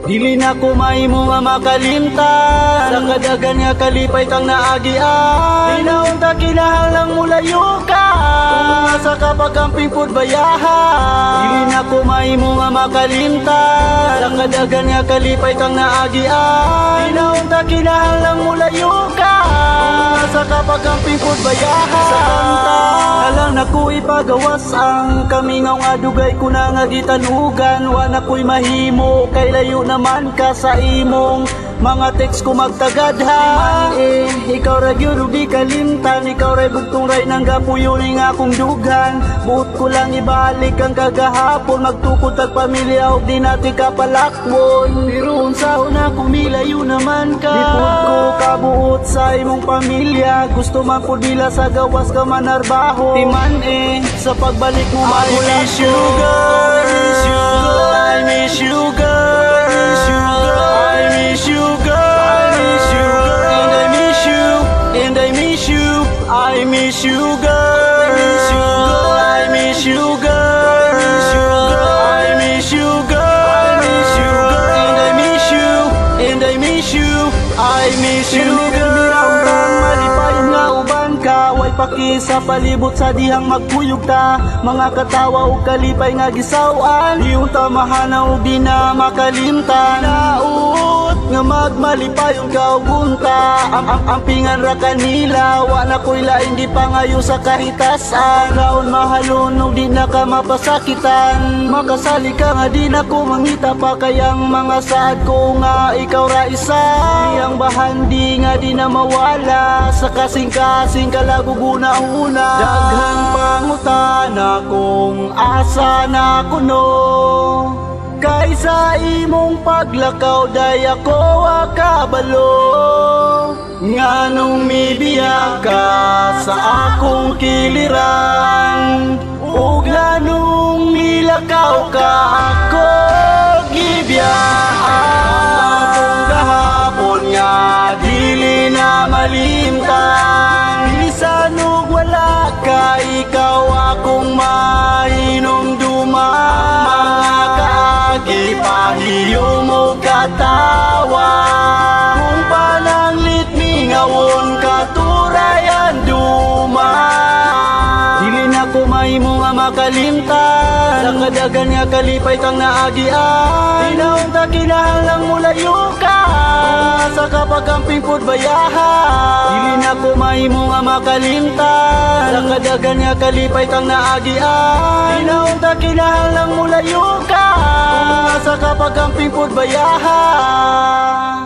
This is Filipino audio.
Dili na ko mahimo nga makalimtan, sa kadagan nga kalipay kang naagian. Pinaunta kinahanglang mulayo ka, umasa ka pagkamping pud bayahan. Dili na ko mahimo nga makalimtan, sa kadagan nga kalipay kang naagian. Pinaunta kinahanglang mulayo ka, umasa ka pagkamping pud bayahan. Sa kanta alang na ko ipagawas ang kami nga dugay ko na nga gitanugan. Wala ko'y mahimo kay layo naman ka sa imong mga text ko magtagadhan. Ikaw ra gyud di kalimtan, ikaw ra bugtong ray nang gapuyon nga akong dugan. Buot ko lang ibalik ang kagahapon, magtukod tag pamilya og di natin kapalakwon. Pero unsa na kumilayo naman ka, lipod ko kabuot sa imong pamilya. Gusto man pud nila sa gawas ka manarbaho, timan sa pagbalik mo mahulak ko. I miss you girl, I miss you girl, and I miss you, and I miss you, I miss you girl, I miss you girl, I miss you girl, and I miss you, and I miss you, I miss you girl. Malipayon nga uban ka, way paki sa palibot sa dihang magkuyog ta. Mga katawa o kalipay nga gisawan, iyong tamahan o di na makalimtan. Naut nga magmalipayon ka o gunta, ampingan ra kanila. Wala ko'y laing di pangayo sa kahitasan, raon mahalon o di na ka mapasakitan. Makasali ka nga di na ko mangita pa, kayang mga saad ko nga ikaw ra isa. Iyang bahandi nga di na mawala, sa kasing-kasing kalaguguna-una. Daghang pangutana kung asa na kuno, kaysa imong paglakaw day ako akabalo. Nganong mibiyak ka sa akong kiliran, ug nganong milakaw ka ako gibiyaan. Kung gahapon nga dili na malimtan, bilisan ug wala ka, ikaw akong mainumduman. Mga kaagi pahiyo mo katawa, kung pananglit mingawon katurayan duman. Dili na ko mahimo nga makalimtan, sa kadagan nga kalipay kang naagian. Pinaunta kinahanglang mulayo ka, umasa ka pagkamping pud bayahan. Dili na ko mahimo nga makalimtan, sa kadagan nga kalipay kang naagian. Pinaunta kinahanglang mulayo ka, umasa ka pagkamping pud bayahan.